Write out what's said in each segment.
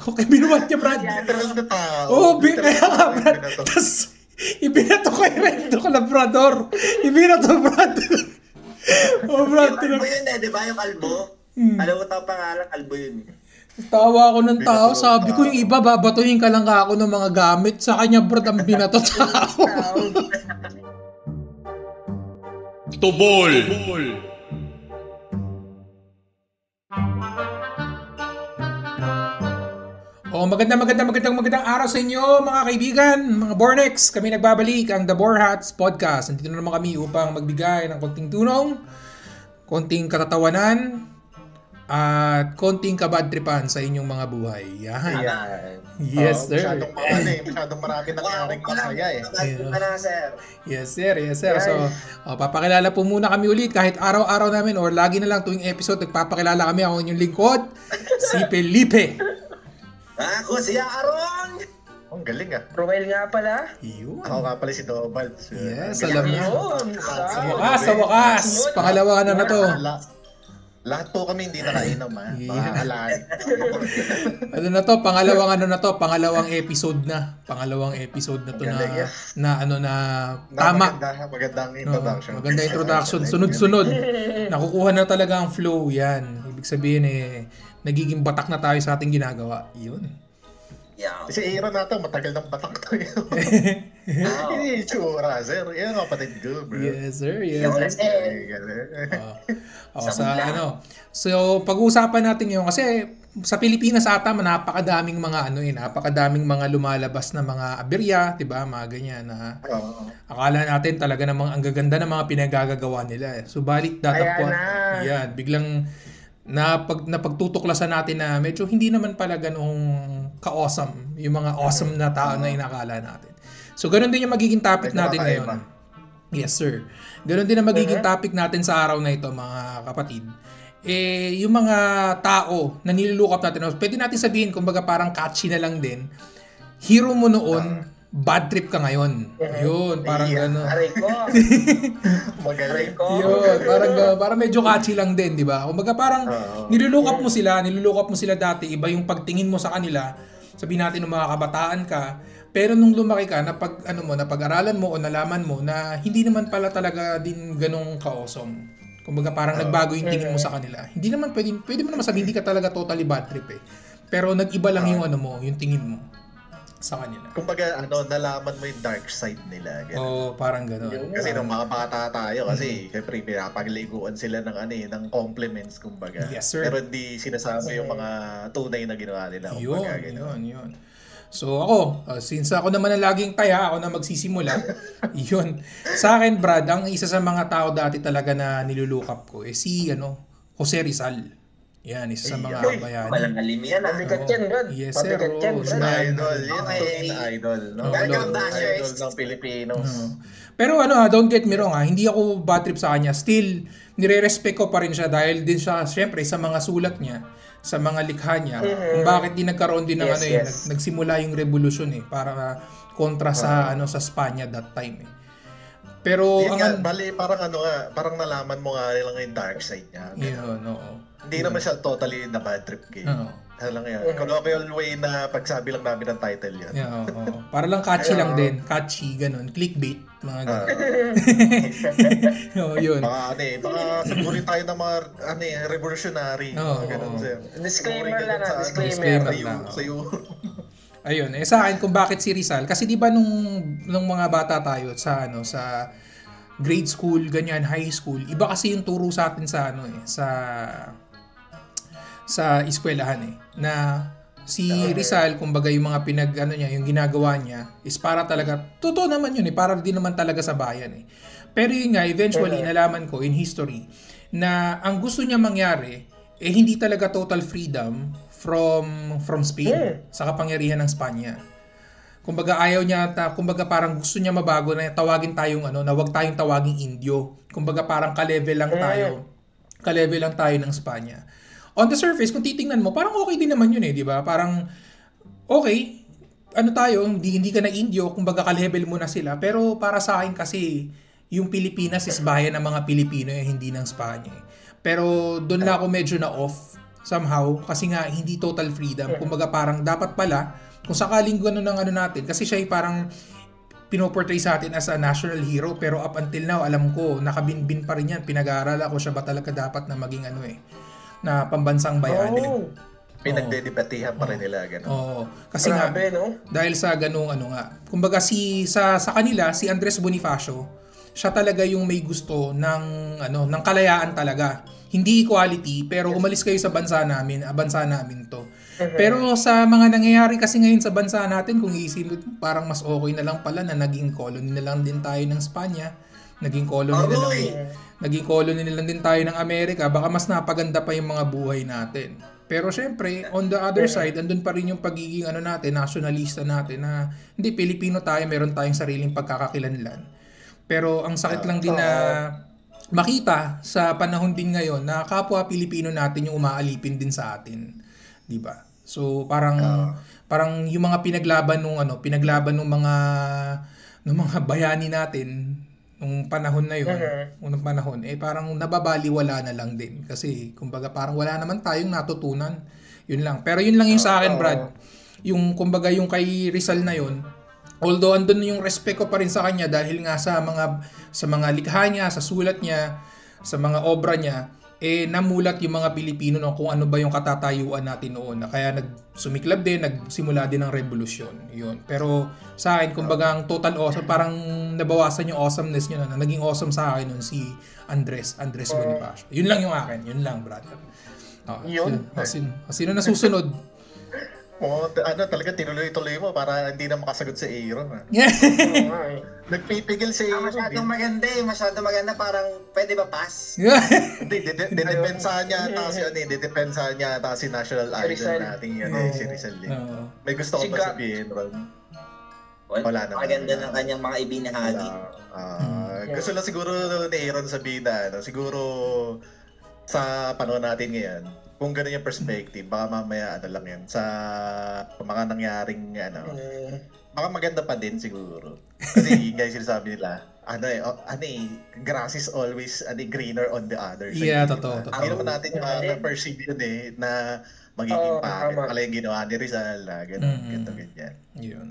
Okay, binuhat niya, Brad. Literal na tao. Oo, kaya nga, Brad. Tapos, ibinato ko yung Rendo ko Labrador. Ibinato, Brad. Oh, Brad. Yung kalbo yun di ba? Yung kalbo. Alam mo tao pangalan, kalbo yun. Tawa ako ng tao. Sabi ko yung iba, babatuhin ka lang ako ng mga gamit. Sa kanya, Brad, ang binato tao. Tubol. Magandang araw sa inyo mga kaibigan, mga Bornex. Kami nagbabalik ang The Borhats Podcast. Nandito na naman kami upang magbigay ng konting tulong, konting katatawanan, at konting kabadtripan sa inyong mga buhay. Yan. Yes, sir. Masyadong marami nangyaring masaya eh. Yes, sir. So, papakilala po muna kami ulit kahit araw-araw namin or lagi na lang tuwing episode, nagpapakilala kami. Ako inyong lingkod, si Felipe. Ako si Aaron! Ang galing ah. Romel nga pala. Yun. Ako nga pala si Dobald. Yes, alam na. Yun. Sa wakas. Pangalawa na to. Lahat po kami hindi nakainom ha. Pakakalaan. Pangalawang episode na. Pangalawang episode na to na tama. Magandang introduction. Magandang introduction. Sunod-sunod. Nakukuha na talaga ang flow. Yan. Ibig sabihin nagiging batak na tayo sa ating ginagawa. Yun. Yeah. Si Aaron natin, matagal ng batak tayo. Hindi itsura, sir. Yan ang kapatid ko, bro. Yes, sir. So, pag-uusapan natin yun kasi sa Pilipinas ata napakadaming mga lumalabas na mga aberya, 'di ba? Mga ganyan na akala natin talaga namang ang gaganda ng mga pinagagagawa nila. Subalit datapon. Yan, biglang napagtutuklasan natin na medyo hindi naman pala ganong ka-awesome yung mga awesome na tao na inakala natin. So, ganun din yung magiging topic natin ngayon. Yes, sir. Ganun din ang magiging topic natin sa araw na ito, mga kapatid. Yung mga tao na nililook up natin, pwede natin sabihin, kumbaga parang catchy na lang din. Hero mo noon, bad trip ka ngayon. Yun, parang gano'n. Aray ko. Magaling. Yun, parang medyo catchy lang din, di ba? Kumbaga parang nilulook up mo sila dati, iba yung pagtingin mo sa kanila, sabihin natin ng mga kabataan ka, pero nung lumaki ka, napag-aralan mo o nalaman mo na hindi naman pala talaga din ganong ka-awesome. Kumbaga parang nagbago yung tingin mo sa kanila. Hindi naman pwede mo naman sabihin hindi ka talaga totally bad trip eh. Pero nag-iba lang yung yung tingin mo sa kanila. Kumbaga, nalaman mo yung dark side nila. Parang gano'n. Kasi nung mga bata tayo, kasi syempre pinapagliguan sila ng compliments, kumbaga. Yes, sir. Pero hindi sinasama yung mga tunay na ginawa nila. Yun. So ako, since ako naman ang laging taya, ako na magsisimula. Yun. Sa akin, Brad, ang isa sa mga tao dati talaga na nilulook up ko si Jose Rizal. Yan, isa sa mga bayani. Walang alim yan. Mabigat yan, Brad. Yes, sir. Idol. Yan ang idol. Welcome back, Idol ng Pilipinos. Pero don't get me wrong hindi ako bad trip sa kanya. Still, nire-respect ko pa rin siya dahil din siya, syempre, sa mga sulat niya, sa mga likha niya, kung bakit di nagkaroon din ng nagsimula yung revolution para kontra sa sa Spanya that time Pero parang nalaman mo nga lang yung dark side niya. Hindi naman siya totally na bad trip game. Lang yan. Colloquial way na pagsabi lang namin ng title yan. Para lang catchy lang din. Catchy, ganun. Clickbait. Mga ganun. Yun. Baka siguro tayo ng mga revolutionary. Disclaimer lang. Sa'yo. Ayun. Sa akin, kung bakit si Rizal. Kasi di ba nung mga bata tayo sa grade school, ganyan, high school, iba kasi yung turo sa atin sa eskwelahan na si Rizal, kumbaga yung mga yung ginagawa niya is para talaga, totoo naman yun para din naman talaga sa bayan Pero yun nga, eventually, nalaman ko in history na ang gusto niya mangyari, hindi talaga total freedom from Spain, sa kapangyarihan ng Spanya. Kumbaga ayaw niya, kumbaga parang gusto niya mabago na tawagin tayong na wag tayong tawaging Indio. Kumbaga parang ka-level lang tayo ng Spanya. On the surface, kung titingnan mo, parang okay din naman yun di ba? Parang, okay, hindi ka na Indio, kumbaga ka-level mo na sila. Pero para sa akin kasi, yung Pilipinas is bayan ng mga Pilipino hindi ng Spanya Pero doon na ako medyo na off somehow, kasi nga hindi total freedom. Kumbaga parang dapat pala, kung sakaling gano'n ng ano natin, kasi siya ay parang pinoportray sa atin as a national hero, pero up until now, alam ko, nakabinbin pa rin yan. Pinag-aaral ako siya ba talaga dapat na maging na pambansang bayani. Pinagdedebatihan pa rin nila, gano'n. Oo. Kasi grabe, no? Dahil sa ganung kumbaga sa kanila, si Andres Bonifacio, siya talaga yung may gusto ng kalayaan talaga. Hindi equality, pero umalis kayo sa bansa namin to. Pero sa mga nangyayari kasi ngayon sa bansa natin, kung iisipin, parang mas okay na lang pala na naging colony na lang din tayo ng Spanya, naging colony na lang din tayo ng Amerika, baka mas napaganda pa yung mga buhay natin. Pero syempre, on the other side, andun pa rin yung pagiging nationalista natin na hindi, Pilipino tayo, meron tayong sariling pagkakakilanlan. Pero ang sakit lang din na makita sa panahon din ngayon na kapwa Pilipino natin yung umaalipin din sa atin. 'Di ba? So parang yung mga pinaglaban ng mga bayani natin nung panahon na yun, unang panahon, parang nababaliwala na lang din. Kasi, kumbaga, parang wala naman tayong natutunan. Yun lang. Pero yun lang yung sa akin, Brad. Yung, kumbaga, yung kay Rizal na yun, although andun yung respect ko pa rin sa kanya dahil nga sa mga likha niya, sa sulat niya, sa mga obra niya, namulat yung mga Pilipino kung ano ba yung katatayuan natin noon. Kaya nagsumiklab din, nagsimula din ng revolusyon. Yun. Pero sa akin, kumbaga ang total awesome, parang nabawasan yung awesomeness niya na naging awesome sa akin nun si Andres Bonifacio. Yun lang yung akin. Yun lang, brother. Yun? Sino na susunod? Talaga tinuloy-tuloy mo para hindi na makasagot si Aaron. Nagpipigil si Aaron. Masyado maganda, parang pwede ba pass? Hindi, didepensahan niya ata si national idol natin si Rizal. May gusto ko pa sabihin, Ron. Wala naman. Maganda ng kanyang mga ibinahagi. Gusto lang siguro ni Aaron sabihin na, siguro sa panahon natin ngayon, kung gano'n yung perspective, baka mamaya lang yan sa mga nangyaring baka maganda pa din siguro. Kasi guys, sinasabi nila, grass is always greener on the other side. Yeah, totoo. Hindi naman natin ma-perceive yun na magiging pangit. Pala yung ginawa ni Rizal, ganyan. Yun.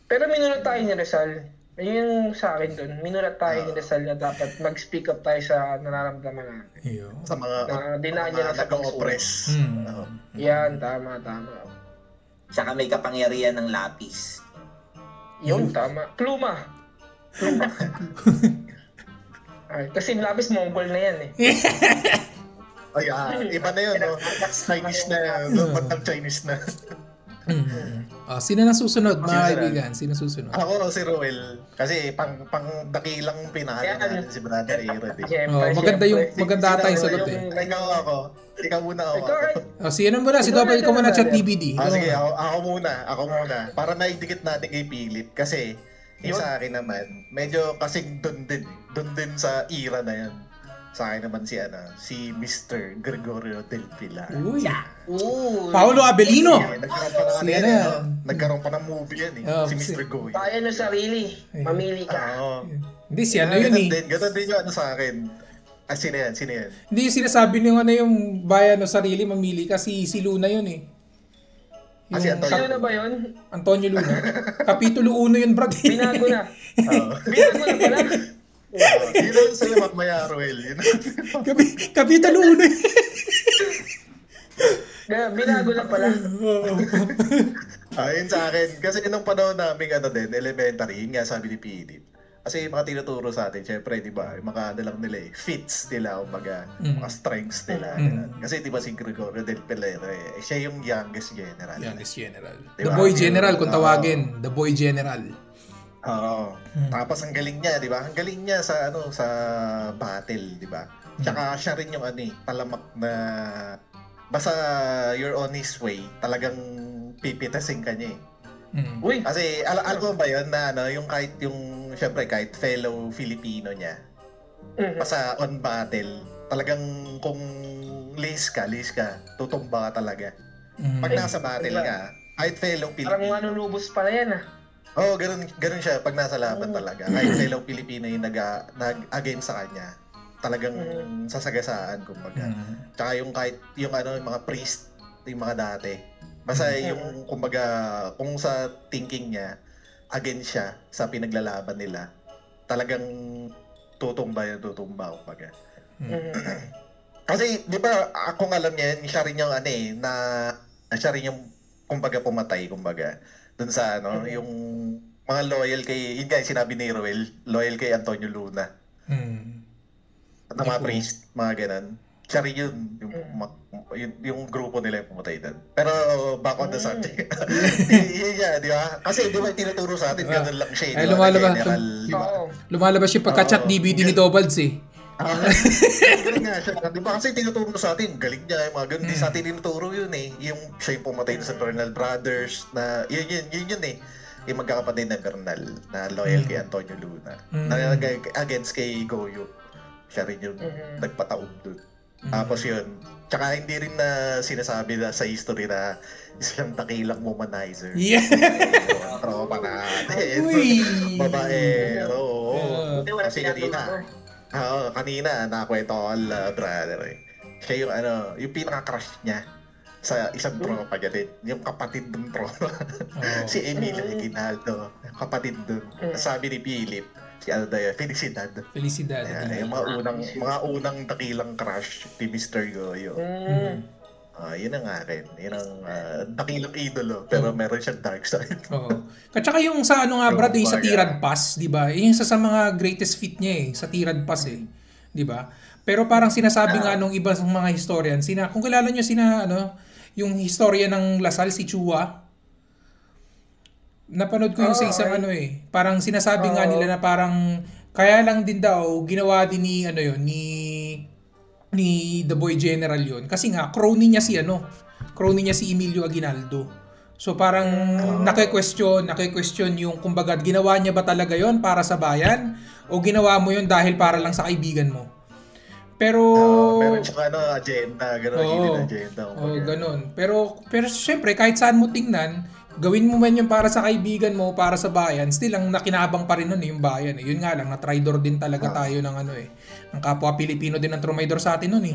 Pero minulat tayo ni Rizal. Yun sa akin dun. Minulat tayo ni Rizal na dapat mag-speak up tayo sa nararamdaman natin. Sa mga dinaan niya lang sa nag-oppress. Yan, tama. Tsaka may kapangyarihan ng lapis. Yun, tama. Pluma. Kasi lapis Mongol na yan Iba na yun, no? Chinese na yan. Batang Chinese na. Sino na susunod, mga kaibigan? Sino susunod? Ako, si Roel. Kasi pang dakilang pinahali natin si Brother Aaron. Maganda tayong sagot Ikaw muna ako. Sino muna? Ikaw muna chat DVD. Sige, ako muna. Para naidikit natin kay Philip. Kasi, yung sa akin naman, medyo kasing doon din sa era na yan. Sa akin naman si Mr. Gregorio del Pilar. Paolo Abelino. Nagkaroon pa ng movie yan si Mr. Goy. Tayo na sarili. Mamili ka. Hindi, si yun Ganun din yung sa akin. Sino yan? Hindi yung sinasabi niyo yung bayan o sarili, mamili ka. Si Luna yun Si Luna ba yun? Antonio Luna. Kapitulo 1 yun, brad. Binago na. Binago na pala. Yun lang sa'yo, Magmaya Roel. Kapitulo 1 yun. Binago na pala. Ayun sa akin. Kasi nung panahon namin elementary, yun nga sabi ni Philip. Kasi yung mga tinuturo sa atin, syempre, di ba, yung mga lang nila fits nila, mga strengths nila. Kasi di ba si Gregorio del Pilar, siya yung youngest general. Diba? The Boy General, kung tawagin. The Boy General. Oo. Tapos ang galing niya, di ba? Ang galing niya sa battle, di ba? Tsaka siya rin yung talamak na basta you're on his way, talagang pipitasin ka niya Uy! Kasi alam mo ba yun na yung syempre kahit fellow Filipino niya, basta on battle, talagang kung lace ka, tutumba ka talaga. Pag nasa battle ka, kahit fellow Filipino. Parang manunubos pala yan ganun siya pag nasa laban talaga. Kahit fellow Pilipino yung nag-against sa kanya, talagang sasagasaan kumbaga. Tsaka yung kahit yung yung mga priest, yung mga dati. Basta yung kumbaga kung sa thinking niya against siya sa pinaglalaban nila, talagang tutumba kumbaga. Kasi 'di ba kung alam niya, siya rin yung na siya rin yung kumbaga pumatay kumbaga dun sa yung mga loyal kay, yun nga sinabi ni Roel, loyal kay Antonio Luna. At mga priest, mga ganun. Siya rin yun, yung grupo nila yung pumatay doon. Pero back on the subject. Yun niya, di ba? Kasi di ba tinuturo sa atin, ganun lang siya. Ay, lumalabas yung pagka-chat DVD ni Dobalds eh. Galing nga siya. Di ba kasi tinuturo sa atin, galing niya yung mga ganun. Di sa atin tinuturo yun eh. Yung siya yung pumatay sa Bernal Brothers, na yun eh. Yung magkakapatid na Bernal na loyal kay Antonio Luna. Na against kay Goyo. Siya rin yung nagpataod dun. Tapos yun. Tsaka hindi rin na sinasabi na sa history na isang dakilang womanizer. Yeah! Tropa natin. Uy! Babaero. Kasi kanina. Kanina nakwento ko brother eh. Siya yung yung pinaka-crush niya sa isang tropa niya din. Yung kapatid ng tropa. Si Emilio Aguinaldo. Kapatid dun. Sabi ni Philip, si Felicidad. Yung mga unang dakilang crush ni Mr. Goyo. Yun ang akin. Yun ang dakilang idolo. Pero meron siyang dark side. Katsaka yung sa Brad, sa Tirad Pass, di ba? Yung isa sa mga greatest feat niya sa Tirad Pass di ba? Pero parang sinasabi nga nung iba sa mga historian, kung kilala niyo yung historia ng Lasal, si Chua. Napanood ko yun sa isang parang sinasabi nga nila na parang kaya lang din daw ginawa din ni The Boy General yun kasi nga crony niya si Emilio Aguinaldo. So parang naki-question yung kumbaga ginawa niya ba talaga yon para sa bayan o ginawa mo yon dahil para lang sa kaibigan mo. Pero meron siya agenda, hidden agenda. Ganun. Pero syempre kahit saan mo tingnan, gawin mo man yung para sa kaibigan mo, para sa bayan, still ang nakinabang pa rin nun yung bayan. Yun nga lang, na-traidor din talaga tayo ng ng kapwa Pilipino din ang trumaydor sa atin nun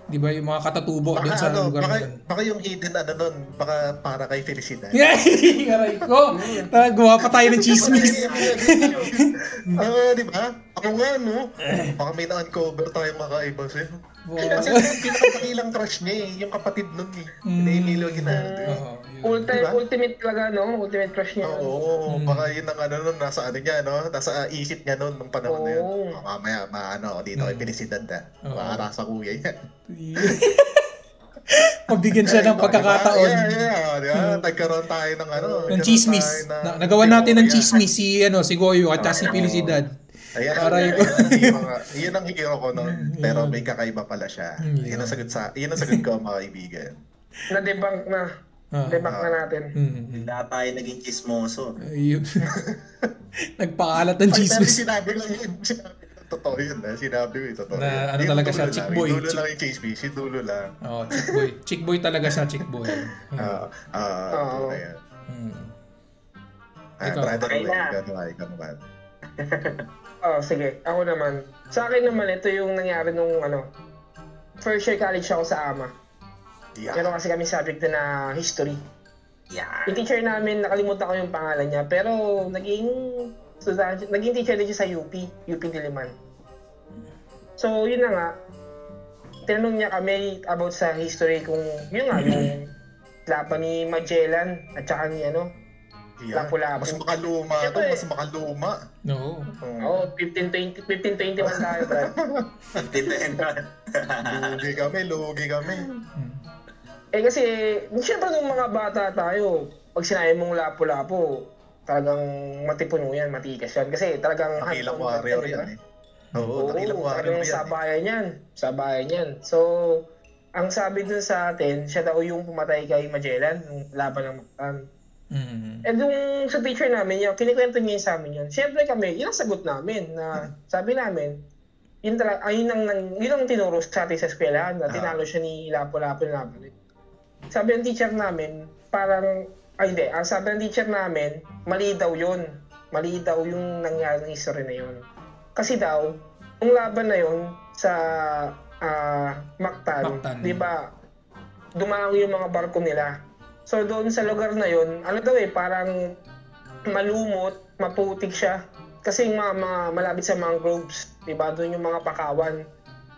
Di ba yung mga katatubo din sa lugar nun. Baka yung hidden nun, baka para kay Felicidad. Aray ko! Gawa pa tayo ng chismis. Di ba? Ako nga, baka may na-uncover tayo makaiba sa'yo. Kasi pinakatakilang crush niya yung kapatid nun ni Emilio Aguinaldo. Ultimate talaga, ultimate crush niya. Oo, baka yun ang nasa niya, nasa isip niya nung panahon na yun. Mamaya, dito kay Felicidad para sa kuya niya. Mabigyan siya ng pagkakataon. Nagkaroon tayo ng chismis. Nagawa natin ng chismis si Goyo at si Felicidad. Yun ang hero ko noon. Pero may kakaiba pala siya. Yun ang sagot ko mga kaibigan. Na-debunk na. Debunk na natin. Hindi tayo naging chismoso. Nagpakalat ng chismis. Sinabi lang yun. Totoo yun sinabi ko totoo. Na talaga siya, chick boy. Dulo lang yung chismis. Si dulo lang. Chick boy. Chick boy talaga siya, chick boy. Brother, sige. Ako naman. Sa akin naman, ito yung nangyari nung first year college ako sa AMA. Pero kasi kami subject na history. Yung teacher namin, nakalimutan ko yung pangalan niya. Pero naging teacher din siya sa UP Diliman. So, yun na nga. Tinanong niya kami about sa history kung yung laban ni Magellan at saka ni Lapu-Lapu. Mas makaluma ito, mas makaluma. No. 1521 tayo, Brad. 1521. Lugi kami. Kasi, siyempre nung mga bata tayo, pag sinabi mong Lapu-Lapu, talagang matipuno yan, matikas yan. Kasi talagang dakilang warrior yan dakilang warrior yan. Sa bayan yan. So, ang sabi dun sa atin, siya daw yung pumatay kay Magellan, yung laban ng Mactan. And yung sa teacher namin, yung kinikwento niya sa amin yun. Siyempre kami, yun ang sagot namin na sabi namin, yun ang tinuro sa atin sa eskwelahan na tinalo siya ni Lapu-Lapu na laban. Sabi ng teacher namin, sabi ng teacher namin, mali daw yun. Mali daw yung nangyari ng history na yun. Kasi daw, yung laban na yun sa Mactan, di ba, dumaong yung mga barko nila. So doon sa lugar na yun, parang malumot, maputik siya. Kasi mga malapit sa mangroves, di ba, doon yung mga bakawan.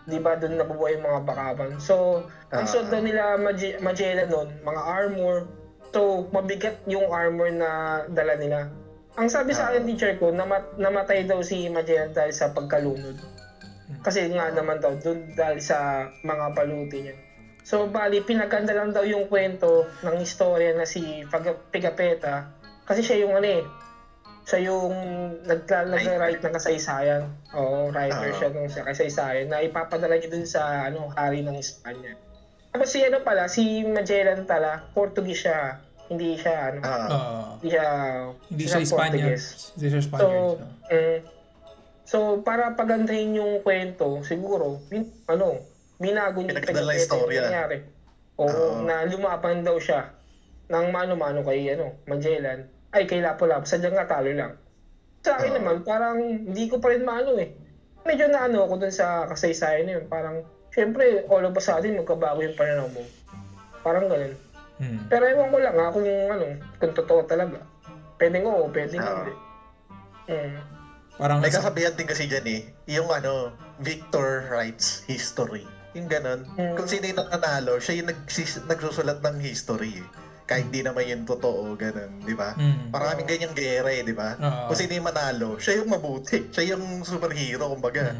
Di ba, doon nabubuhay yung mga bakawan. So, ang suot daw nila Magellan noon, mga armor. So, mabigat yung armor na dala nila. Ang sabi sa akin teacher ko, namatay daw si Magellan dahil sa pagkalunod. Kasi nga naman daw, doon dahil sa mga baluti niya. So, bali, pinaganda lang daw yung kwento ng istorya na si Pigapetta. Kasi siya yung siya yung nag-write ng kasaysayan. Oo, writer siya ng kasaysayan na ipapadala niya dun sa hari ng Espanya. Tapos si Magellan pala, Portuguese siya. Hindi siya hindi siya Spaniard. Hindi siya Spaniard. So para pagandahin yung kwento, siguro binago niya yung nangyari. Oo, na lumaban daw siya ng mano-mano kay Magellan. Ay, kay Lapu-Lapu, sadyang natalo lang. Sa akin naman, parang hindi ko pa rin medyo ako dun sa kasaysayan na yun. Parang, syempre, all of a sudden, magkabago yung pananaw mo. Parang ganun. Pero ewan ko lang kung totoo talaga. Pwede nga pwede nga. Parang may kasabihan din kasi dyan yung Victor writes history. Yung ganun. Kung sino yung nanalo, siya yung nagsusulat ng history kahit di naman yun totoo, ganun, di ba? Maraming ganyang gera di ba? Kung sino yung manalo, siya yung mabuti. Siya yung superhero, kumbaga.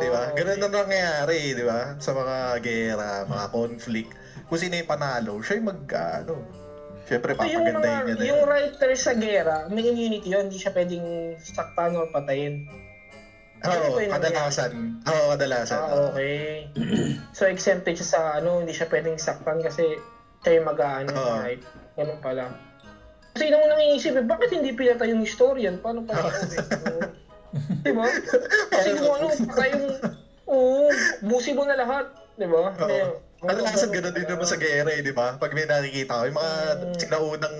Di ba? Ganun na nangyayari, di ba? Sa mga gera, mga conflict. Kung sino yung panalo, siya yung siyempre, papagandahin niya na yung writer sa gera, may immunity yun. Hindi siya pwedeng saktan o patayin. Kadalasan. Kadalasan. Okay. So, exempted siya sa hindi siya pwedeng saktan kasi siya yung right? Ganun pala. Kasi nung nangiisip, bakit hindi pinatay yung historian? Paano pala? Diba? Kasi kung patay yung busi mo na lahat. Diba? Kadalasan gano'n din naman sa gera di ba? Pag may nakikita ko, yung mga sinaunang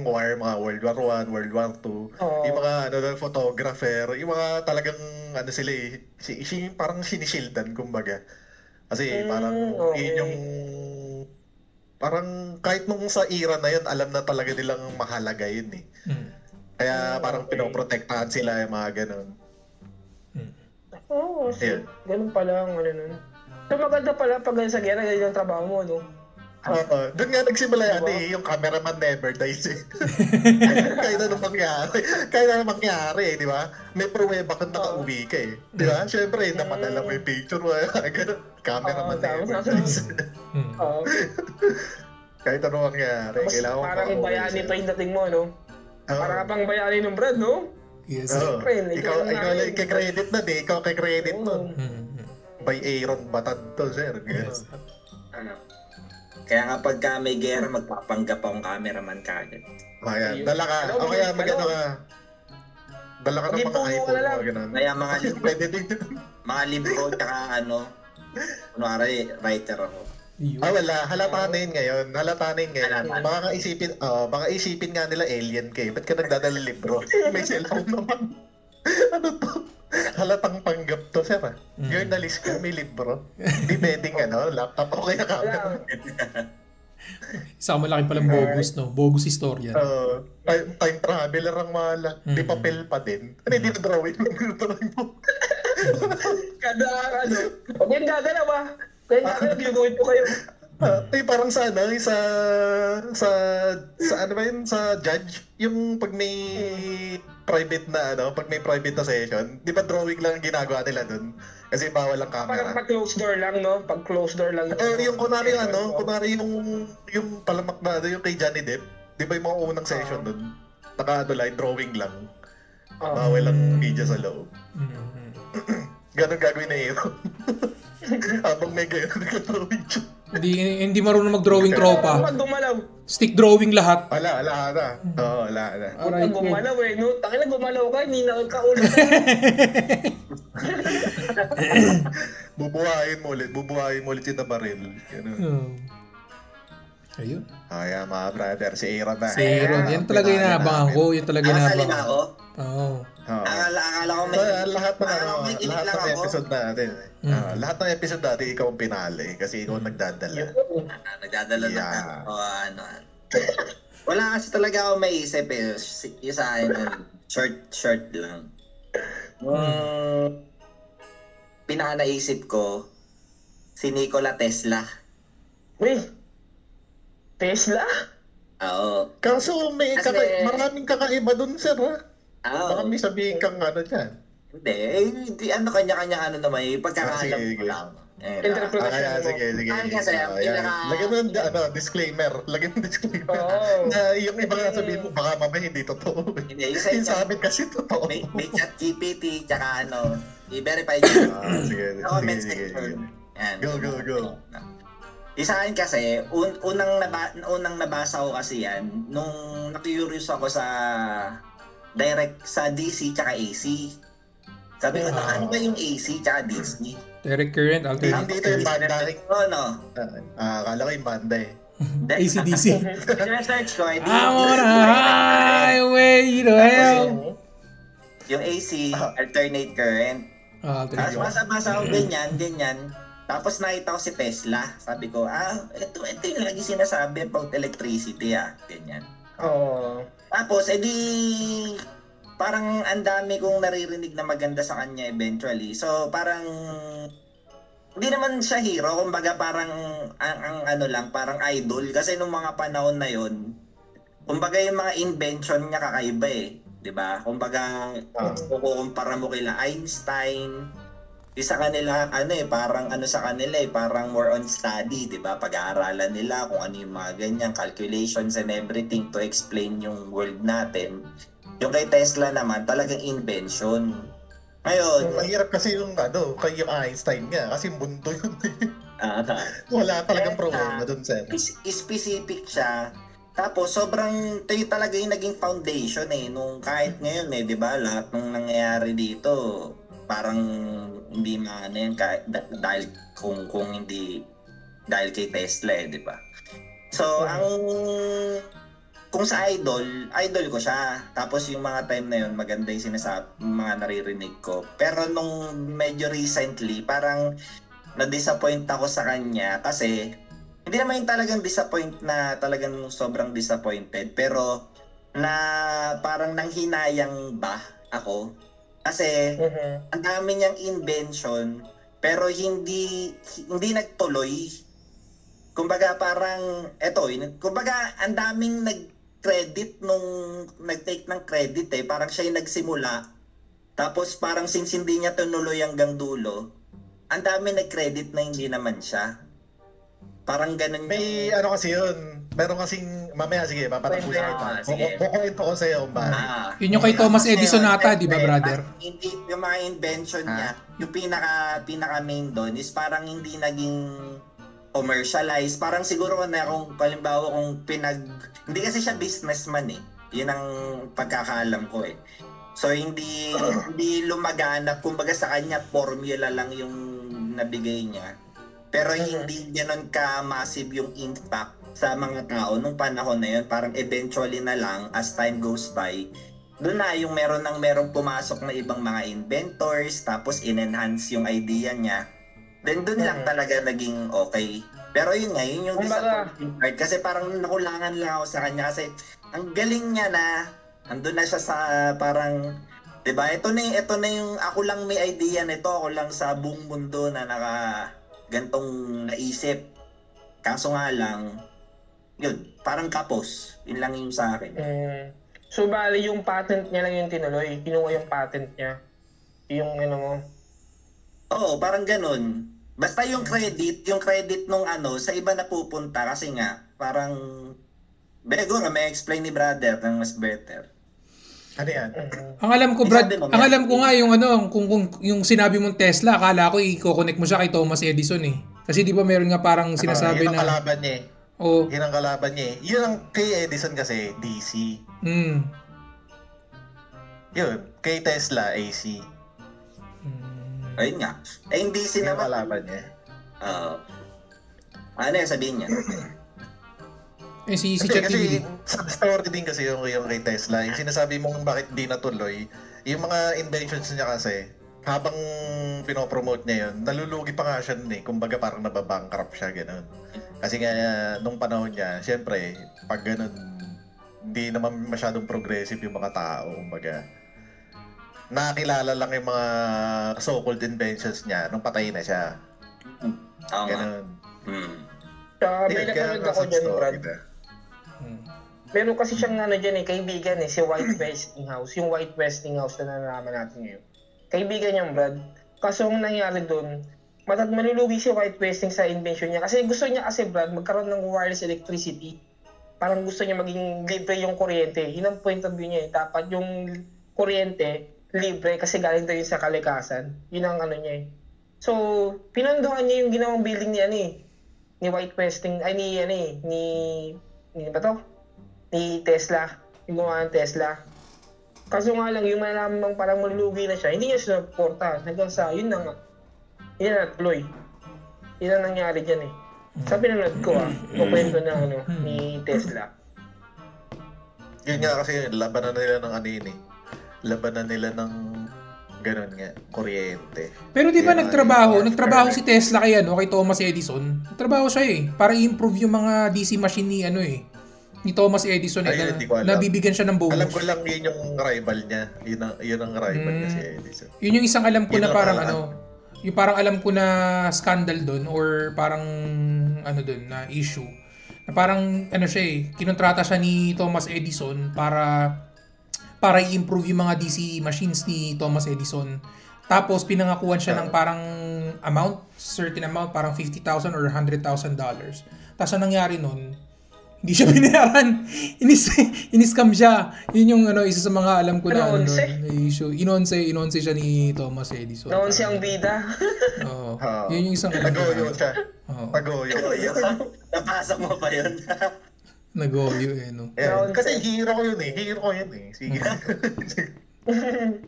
war, mga World War I, World War II, yung mga photographer, yung mga talagang sila parang sinishildan, kumbaga. Kasi parang yun yung parang kahit nung sa era na yun, alam na talaga nilang mahalaga yun Kaya parang pinoprotektahan sila yung mga ganun. Ganun pala ang nun. So maganda pala pag sa gera, ganyan ang trabaho mo, no? Doon nga nagsimula yan yung cameraman never dies Kahit anong mangyari, di ba? May pruweba kang nakauwi ka di ba? Siyempre, napadala mo yung picture mo, ganun, cameraman never dies Kahit anong mangyari, kailangan mo parang bayani pa yung dating mo, no? Parang pang bayani ng Brad, no? Yes. Ikaw lang kay-credit na ikaw kay-credit nun. By Aaron Batad to, sir. Yes. Kaya nga pagka may gera, magpapanggap akong cameraman kagad. Dala ka. O kaya magano ka. Dala ka ng mga iPhone o gano'n. Kaya mga libro, tsaka kunwari, writer ako. Wala. Halata na yun ngayon. Baka isipin nga nila alien kayo. Ba't ka nagdadala libro? May cellphone naman. Ano to? Halatang panggap to, sir. Journalist ka, may libro. Hindi pwedeng laptop o kaya camera. Isang malaki palang bogus, no? Bogus historian. Time traveler ang mahala. Di papel pa din. Hindi na drawing mo. Huwag yung dadala ba? Kaya gagawin po kayo. Parang sa judge, yung pag may private na private na session, di ba drawing lang ang ginagawa nila dun? Kasi bawal ang camera. Parang pag-close door lang, no? Pag-close door lang. Yung kunwari yung palamak na yung kay Johnny Depp, di ba yung mga unang session dun? Drawing lang. Bawal ang media sa loob. Ganon gagawin na Aaron. Habang may gano'n nagka-drawing siya. Hindi marunong mag-drawing tropa. Stick drawing lahat. Wala na. Wala na. Huwag gumalaw no? Tangina gumalaw ka, hindi na kaulo. Bubuhayin mo ulit yung nabaril. Ayun. Kaya mga brother, si Aaron na. Si Aaron, yan talaga inaabangan ko. Yan talaga inaabangan ko. Oo. Akala ko may... lahat ng episode natin. Lahat ng episode natin, ikaw ang pinali. Kasi ikaw nagdadala. Nagdadala na. Wala kasi talaga ako maisip eh. Yung sa akin, short lang. Pinaka naisip ko, si Nikola Tesla. Uy! Tesla? Oo. Kaso maraming kakaiba dun, sir, ha? Oo. Baka may sabihin kang ano dyan. Hindi, kanya-kanya naman, yung pagkakalam ko lang. Sige. Lagyan mo ng disclaimer. Na yung iba nga sabihin mo, baka mamaya hindi totoo. Hindi, yung sa amin kasi totoo. May chat GPT, tsaka i-verify nyo. Sige. Go. Isa akin kasi, unang nabasa ko kasi yan, nung na-curious ako sa DC tsaka AC. Sabi ko, ano ba yung AC tsaka DC? Direct current, alternate. Hindi ito yung banda. Akala ko yung banda eh. AC/DC. Research ko, I'm on a highway to hell. Yung AC, alternate current. Tapos basa-basa ko ganyan. Tapos nakita ko si Tesla. Sabi ko, ito yung lagi sinasabi about electricity, ganyan. Oo. Tapos, parang ang dami kong naririnig na maganda sa kanya eventually. So, parang, hindi naman siya hero. Kumbaga, parang, parang idol. Kasi nung mga panahon na yon, kumbaga yung mga invention niya kakaiba eh. Diba? Kumbaga, kukumpara mo kila Einstein, isa kanila parang sa kanila parang more on study, 'di ba? Pag-aaralan nila kung ano yung mga ganyan calculations and everything to explain yung world natin. Yung kay Tesla naman talagang invention. Ngayon, mahirap kasi yung kay Einstein nga kasi mundo yun. Wala talagang problema doon, sir. Specific siya. Tapos sobrang tayo talaga yung naging foundation nung kahit ngayon 'di ba? Lahat ng nangyayari dito parang hindi yan dahil kung hindi dahil kay Tesla di ba? So kung sa idol ko siya. Tapos yung mga time na yun maganda yung mga naririnig ko. Pero nung medyo recently parang na-disappoint ako sa kanya kasi hindi naman yung talagang disappoint na talagang sobrang disappointed pero na parang nanghinayang ba ako. Kasi ang dami niyang invention pero hindi nagtuloy. Kumbaga parang kumbaga ang daming nag-credit nag-take ng credit parang siya yung nagsimula. Tapos parang since hindi niya tinuloy hanggang dulo, ang dami nag-credit na hindi naman siya. Parang ganun. May kasi yun. Meron kasing, mamaya sige, papatapusin kita. Kukwento ko sa'yo, Barry. Yun yung kay Thomas Edison nata, di ba, brother? Hindi, yung mga invention niya, yung pinaka main doon is parang hindi naging commercialized. Parang siguro kung halimbawa hindi kasi siya businessman Yun ang pagkakaalam ko So hindi lumaganap, kumbaga sa kanya formula lang yung nabigay niya. Pero hindi ganoon ka-massive yung impact sa mga tao nung panahon na yun. Parang eventually na lang, as time goes by, doon na yung merong pumasok na ibang mga inventors, tapos in-enhance yung idea niya. Then doon lang talaga naging okay. Pero yun nga, yun yung disappointing part. Kasi parang nakulangan lang ako sa kanya. Kasi ang galing niya na, andun na siya sa parang, diba? Ito na yung, ako lang may idea nito. Ako lang sa buong mundo na gantong naisip. Kaso nga lang, yun, parang kapos. Yun lang yung sa akin. So, bali yung patent niya lang yung tinuloy. Kinuha yung patent niya. Yung mo. Oo, parang ganun. Basta yung credit nung sa iba na pupunta kasi nga, parang, siguro may explain ni brother ng mas better. Ano yan? Ang alam ko, nga yung kung yung sinabi mong Tesla, akala ko i-connect mo siya kay Thomas Edison Kasi di ba meron nga parang sinasabi yun ang kalaban niya Oh. Yun ang kalaban niya Yun ang kay Edison kasi, DC. Yun, kay Tesla, AC. Ayun nga. Yung DC naman. Yung kalaban niya. Ano yung sabihin niya? Si Kasi ChatGPT. sa story din kasi yung kay Tesla, yung sinasabi mong bakit di natuloy, yung mga inventions niya kasi, habang pinopromote niya yun, nalulugi pa nga siya nun eh. Kumbaga parang nababankrupt siya, gano'n. Kasi nga, nung panahon niya, syempre, pag gano'n, hindi naman masyadong progressive yung mga tao, kumbaga. Nakakilala lang yung mga so-called inventions niya nung patay na siya. Tama. Gano'n. May napanood ako dyan, Brad. Meron kasi siyang dyan kaibigan si White Westinghouse. Yung White Westinghouse na nalaman natin ngayon. Kaibigan niya, Brad. Kaso ang nangyari doon, malulugi si White Westing sa invention niya. Kasi gusto niya Brad, magkaroon ng wireless electricity. Parang gusto niya maging libre yung kuryente. Yun ang point of view niya. Dapat yung kuryente, libre kasi galing daw yun sa kalikasan. Yun ang niya So, pinondohan niya yung ginawang building ni White Westing, ni Tesla, yung gumawa ng Tesla. Kaso nga lang, yung malamang parang malulugi na siya, hindi niya sinuporta. Hanggang sa, yun na natuloy. Yun ang nangyari dyan Sa pinanood ko kukwento na ni Tesla. Yun nga kasi, labanan nila ng labanan nila ng ganun nga, kuryente. Pero di ba nagtrabaho si Tesla kay Thomas Edison. Nagtrabaho siya para i-improve yung mga DC machine ni Thomas Edison nabibigyan siya ng bonus. Alam ko lang yun yung rival niya. Yun ang rival niya si Edison. Yun yung isang alam ko na parang yung parang alam ko na scandal doon or parang doon na issue. Na parang siya kinontrata siya ni Thomas Edison para i-improve yung mga DC machines ni Thomas Edison. Tapos pinangakuan siya ng parang certain amount, parang $50,000 or $100,000. Tapos ang nangyari nun, hindi siya binayaran. Iniscam siya. Yun yung isa sa mga alam ko na issue. Inonse siya ni Thomas Edison. Inonse ang bida. Oo. Yun yung isang Nagoyo siya. Nagoyo. Napasa mo pa yun. Nagoyo Kasi hero ko yun Sige.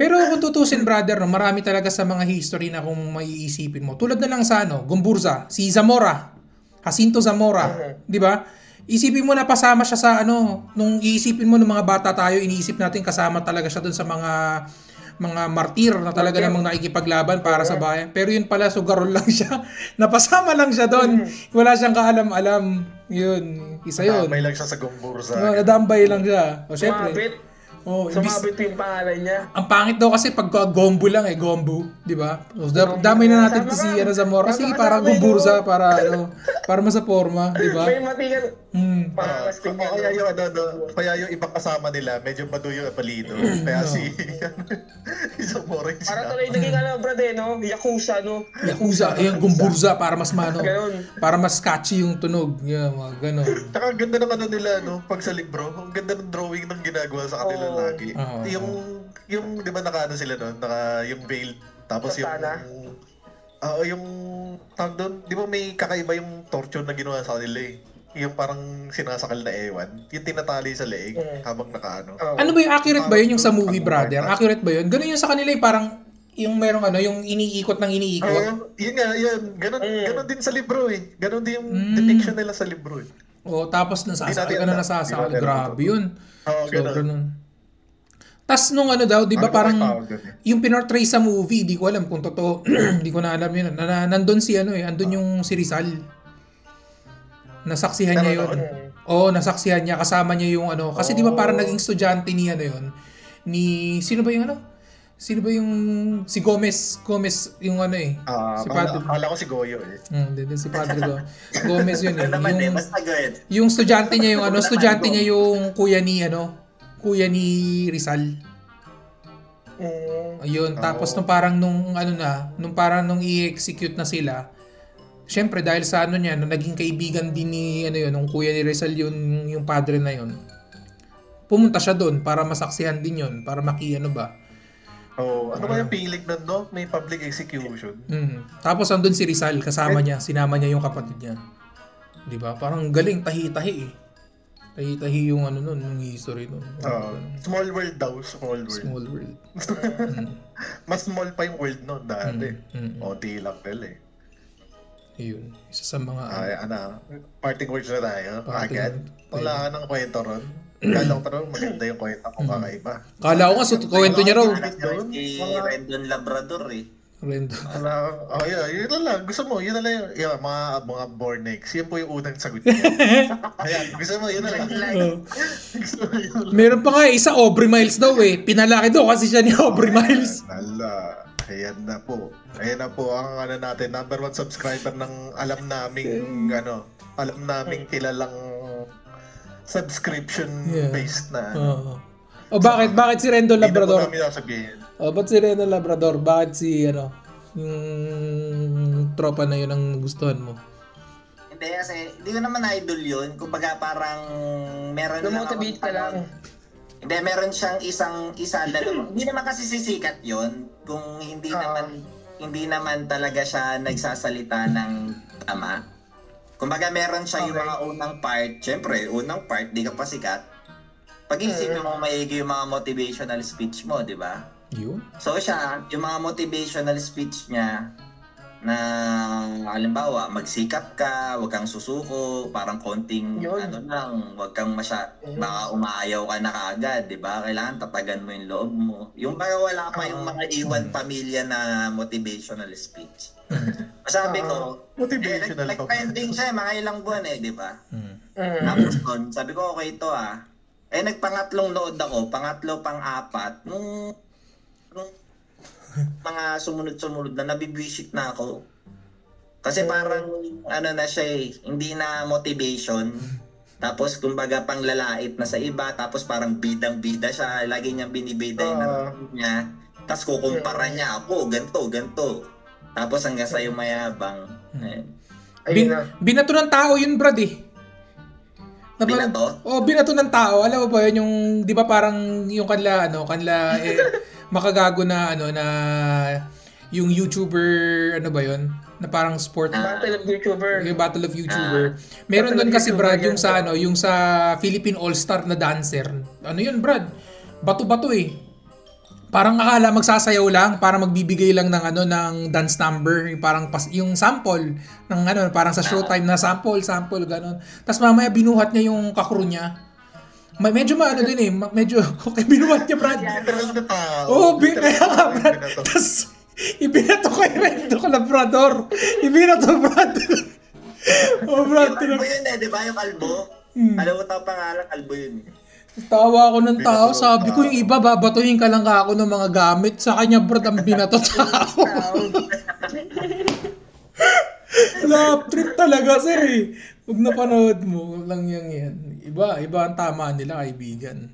Pero kung tutusin, brother, marami talaga sa mga history na kung maiisipin mo. Tulad na lang sa Gumburza, si Zamora. Jacinto Zamora. Di ba? Isipin mo na pasama siya sa nung iisipin mo ng mga bata tayo, iniisip natin kasama talaga siya dun sa mga martir na talaga namang nakikipaglaban para sa bayan. Pero yun pala, sugarol lang siya. Napasama lang siya doon. Wala siyang kaalam-alam. Yun. Isa yun. Nadambay lang siya sa Gumburza. Nadambay lang siya. O syempre. Sumabit yung pangalan niya. Ang pangit daw kasi pag gombo lang gombo, di ba? So, damay na natin si Zamora kasi para Gumburza para masa forma, di ba? May matigan. Kaya yung ibang kasama nila, medyo bado yung apelido. Kaya si Zamora yung para tuloy naging brad Yakuza, Yakuza, yung Gumburza para mas para mas catchy yung tunog. Mga ganon. Tsaka ang ganda ng nila, pag sa libro, ang ganda ng drawing ng ginagawa sa kanila lagi. Yung di ba sila doon, yung veil, tapos Katana. yung tawag doon, di ba may kakaiba yung torture na ginawa sa kanila yung parang sinasakal na ewan, yung tinatali sa leeg habang Ano ba yung accurate ba yun yung sa movie, brother? Accurate ba yun? Ganun yung sa kanila parang yung merong yung iniikot ng iniikot. Yun nga, yun. Ganon din sa libro Ganon din yung depiction nila sa libro Tapos nasasakal. Grabe yun. Ganun. Tas nung daw, di ba parang yung pinortray sa movie, di ko alam kung totoo, di ko na alam yun. Nandun si andun yung si Rizal. Nasaksihan niya yun. Nasaksihan niya, kasama niya yung kasi di ba parang naging estudyante niya ni sino ba yung si Gomez yung si Padre. Akala ko si Goyo Hindi si Padre Go. Gomez yun yung estudyante niya yung kuya ni Rizal. Ayun, tapos nung parang nung i-execute na sila, syempre dahil sa naging kaibigan din ni nung kuya ni Rizal yung padre na yun. Pumunta siya doon para masaksihan din yun, para ba? Ano ba yung pilig nun, May public execution. Tapos andun si Rizal, sinama niya yung kapatid niya. 'Di ba? Parang galing, tahi-tahi Tahi-tahi yung yung history nun. Small world daw, small world. Mas small pa yung world nun dati. Onti lang nila Yun. Isa sa mga... Parting words na tayo. Agad. Wala ka ng kwento ron. Kala ko ron, maganda yung kwento kung kakaiba. Kala ko nga, kwento niya raw. Si Rendon Labrador eh. Rendon. Yun lang. Gusto mo, yun na lang yung mga Bornex. Yan po yung unang sagot niya. Ayan, gusto mo, yun na lang. Meron pa nga isa, Aubrey Miles daw eh. Pinalaki daw kasi siya ni Aubrey Miles. Ayan na po ang natin, number 1 subscriber ng alam naming kilalang subscription based na. O bakit si Rendon Labrador? Hindi na po namin sasabihin. Ba't si Rendon Labrador? Bakit si yung tropa na yun ang gustuhan mo? Hindi kasi, hindi ko naman idol yun. Kumbaga parang meron lang motivate ka lang. Hindi, meron siyang dalawa. Hindi naman kasi sisikat yun kung hindi naman talaga siya nagsasalita ng tama. Kumbaga meron siya yung mga unang part. Siyempre, unang part, di ka pa sikat. Pag-iisipin mo maigi yung mga motivational speech mo, di ba? Yun. So siya, yung mga motivational speech niya na halimbawa, magsikap ka, huwag kang susuko, parang konting huwag kang baka umaayaw ka na kaagad, di ba? Kailangan tatagan mo yung loob mo. Yung baka wala pa yung mga iwan pamilya na motivational speech. Sabi ko, nag-trending siya, mga ilang buwan di ba? Tapos nun, sabi ko, okay ito nagpangatlong nood ako, pangatlo, pang-apat, nung mga sumunod-sumunod na nabibwisit na ako. Kasi parang na siya hindi na motivation. Tapos kumbaga panglalait na sa iba, tapos parang bidang-bida siya, lagi niyang binibida yung niya. Tapos kukumpara niya ako, ganto. Tapos hanggang sa yung mayabang. Binato ng tao yun, Brad eh. Binato? Binato ng tao. Alam mo ba yun, yung, di ba parang yung kanila makagago na na yung YouTuber ba yun na parang sport Battle of YouTuber. Yung Battle of YouTuber. Meron doon kasi Brad yung sa yung sa Philippine All-Star na dancer. Yun Brad? Bato-bato eh. Parang akala magsasayaw lang para magbibigay lang ng ng dance number, yung parang yung sample ng parang sa Showtime na sample ganun. Tapos mamaya binuhat niya yung kakro niya. Medyo din eh. Medyo binuhat niya, Brad. Kaya nga, Brad. Tapos, ibinato kay Rendon Labrador. Brad. Brad. Yung kalbo yun di ba? Yung kalbo? Alam mo tao pangalan, kalbo yun. Tawa ako ng tao. Sabi ko, yung iba, babatuhin ka lang ako ng mga gamit. Sa kanya, Brad, ang binato tao. Lap trip talaga, sir eh. Huwag napanood mo lang yan. Iba ang tama nila, kaibigan.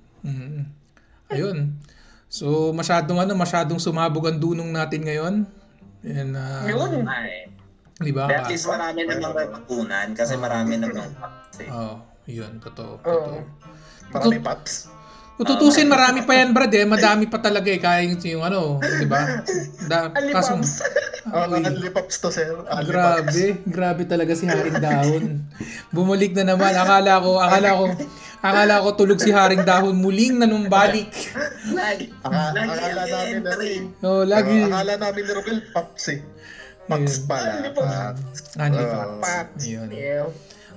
Ayun. So, masyadong sumabog ang dunong natin ngayon. And, yun. Di ba? At least marami namang natutunan kasi marami namang yun. Totoo. Marami paps. Kung tutusin, marami pa yan, Brad eh. Madami pa talaga eh. Kaya yung di ba? Alipaps. Alipaps to, sir. Grabe talaga si Haring Dahon. Bumalik na naman. Akala ko tulog si Haring Dahon. Muling nanumbalik. Akala namin na rin. Lagi. Akala namin na rin, Paps eh. Paps pala. Paps. Yun.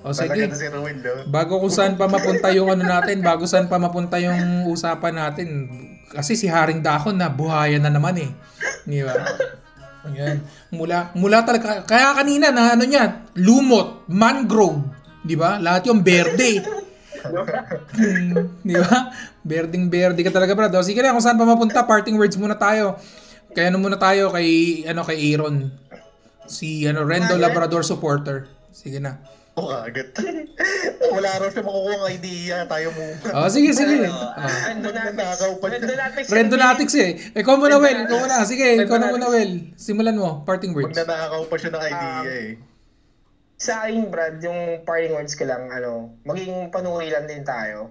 Sige. Si Ruel, Bago kung saan pa mapunta yung yung usapan natin. Kasi si Haring Dahon na buhayan na naman eh. Di ba? Ayan. Mula talaga. Kaya kanina na niya, lumot, mangrove. Di ba? Lahat yung berde. Di ba? Berding-berde ka talaga, Brad. Sige na, kung saan pa mapunta, parting words muna tayo. Kaya muna tayo kay Aaron. Si Rendon Labrador supporter. Sige na. Agad. Wala raw siya makukuha ng idea. Tayo muna. Sige. Rendonatics eh. Ikaw muna, Wel. Sige, ikaw na muna, Wel. Simulan mo. Parting words. Magnanakaw pa siya ng idea eh. Sa akin, Brad, yung parting words ko lang, maging panuri lang din tayo.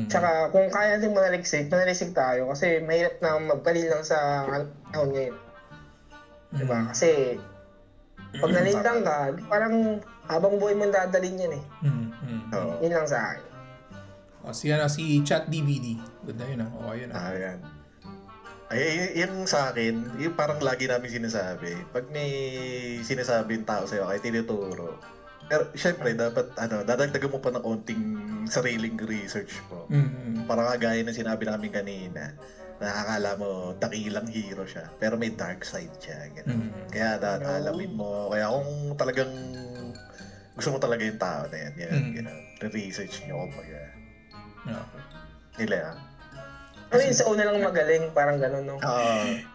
Tsaka, kung kaya natin manaliksik tayo. Kasi mahirap na magpalil lang sa panahon ngayon. Diba? Kasi, pag nalindang ka, parang habang buhay mo dadalhin yan eh. Yun lang sa akin. Si Chat DVD. Good na yun. Okay yun. Ayan. Ay, yung sa akin, yung parang lagi namin sinasabi, pag may sinasabi yung tao sa'yo, kahit tinuturo, pero syempre, dapat, dadagdagan mo pa ng onting sariling research mo. Parang kagaya na sinabi namin kanina, nakakala mo, dakilang hero siya, pero may dark side siya. Kaya alamin mo, kaya kung talagang gusto mo talaga yung tao na yan, research nyo, kumbaga. Nila yan. Ano yung sa una lang magaling, parang gano'n, no?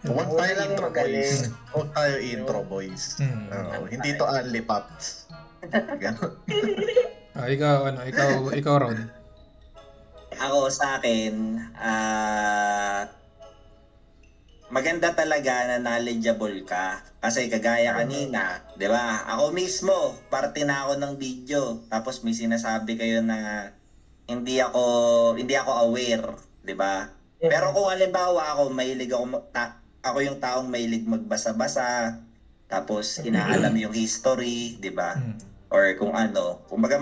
Huwag tayo intro boys. Huwag tayo intro boys. Hindi to only pops. Gano'n. Ikaw, Ron. Ako sa akin, maganda talaga na knowledgeable ka. Kasi kagaya kanina, di ba? Ako mismo, parte na ako ng video. Tapos may sinasabi kayo na hindi ako aware, di ba? Pero kung halimbawa ako yung taong mahilig magbasa-basa, tapos inaalam yung history, di ba? Or kung ano, kumbaga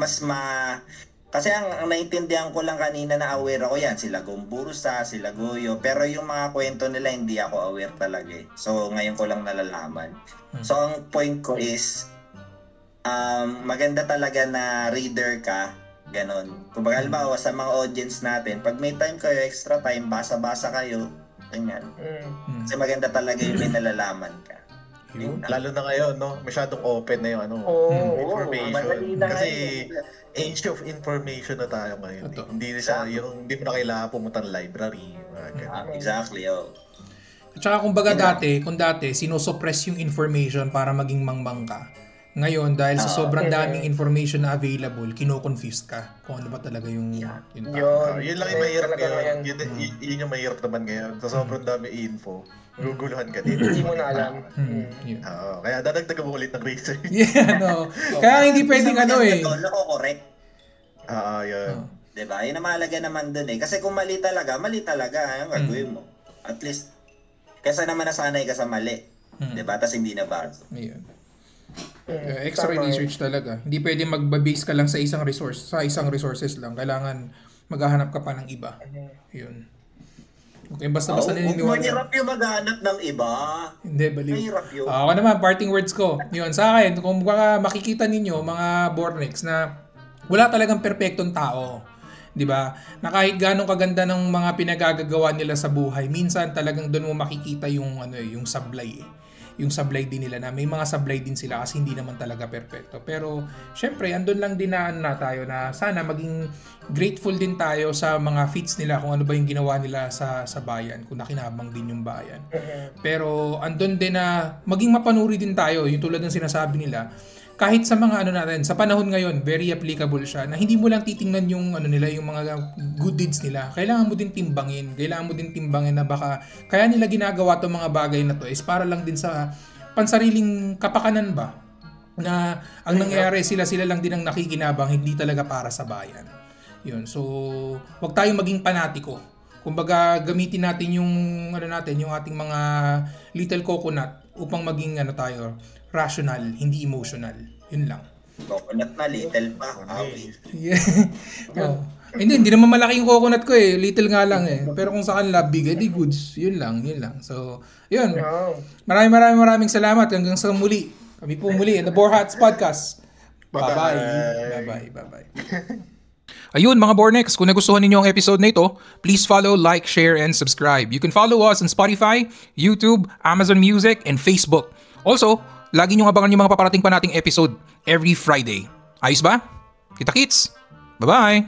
kasi ang naintindihan ko lang kanina na aware ako yan, sila Gombursa, sila Goyo, pero yung mga kwento nila hindi ako aware talaga eh. So ngayon ko lang nalalaman. So ang point ko is, maganda talaga na reader ka, ganon. Kumbaga halimbawa sa mga audience natin, pag may time kayo, extra time, basa-basa kayo, ganyan. Kasi maganda talaga yung may nalalaman ka. Lalo na ngayon, no? Masyadong open na yung information. Kasi age of information na tayo ngayon. Hindi mo na kailangan pumunta ng library. Exactly, At saka kung dati, sinosuppress yung information para maging mangmang ka. Ngayon, dahil sa sobrang daming information na available, kino-confused ka kung ano ba talaga yung tao. Yun lang yung mahirap ngayon. Yun yung mahirap naman ngayon. Sa sobrang dami info, guguluhan ka din. Hindi mo na alam. Kaya dadagdagan mo ulit ng research. Kaya hindi pwedeng correct. Yun. Diba? Yun ang mahalaga naman dun eh. Kasi kung mali talaga, yung gagawin mo. At least, kaysa naman nasanay ka sa mali. Diba? Tapos hindi na bago. Extra research talaga. Hindi pwede mag-base ka lang sa isang resources lang. Kailangan maghahanap ka pa ng iba. Yun. Okay, basta naniniwala. Mahirap yung maghanap ng iba. Hindi, baliw. Mahirap yun. Ako naman, parting words ko. Yun, sa akin, kung makikita ninyo, mga Bornex, na wala talagang perpektong tao. 'Di ba? Na kahit ganong kaganda ng mga pinagagagawa nila sa buhay, minsan talagang doon mo makikita yung yung sablay yung sablay din nila, na may mga sablay din sila kasi hindi naman talaga perpekto. Pero syempre andun lang din na tayo na sana maging grateful din tayo sa mga feats nila, kung ano ba yung ginawa nila sa bayan, kung nakinabang din yung bayan. Pero andun din na maging mapanuri din tayo, yung tulad ng sinasabi nila, kahit sa mga natin, sa panahon ngayon, very applicable siya, na hindi mo lang titingnan yung nila, yung mga good deeds nila. Kailangan mo din timbangin na baka kaya nila ginagawa tong mga bagay na to is para lang din sa pansariling kapakanan ba, na ang nangyayari sila lang din ang nakikinabang, hindi talaga para sa bayan. Yun. So, wag tayong maging panatiko. Kumbaga, gamitin natin yung yung ating mga little coconut upang maging tayo rational, hindi emotional. Yun lang. Coconut na little pa. Hindi naman malaki yung coconut ko eh. Little nga lang eh. Pero kung sa kanila big, edi goods. Yun lang. So, yun. Maraming salamat. Hanggang sa muli. Kami po muli in the Borhats Podcast. Bye-bye. Ayun mga Bornex, kung nagustuhan ninyo ang episode na ito, please follow, like, share, and subscribe. You can follow us on Spotify, YouTube, Amazon Music, and Facebook. Also, lagi nyo abangan yung mga paparating pa nating episode every Friday. Ayos ba? Kita-kits! Bye-bye!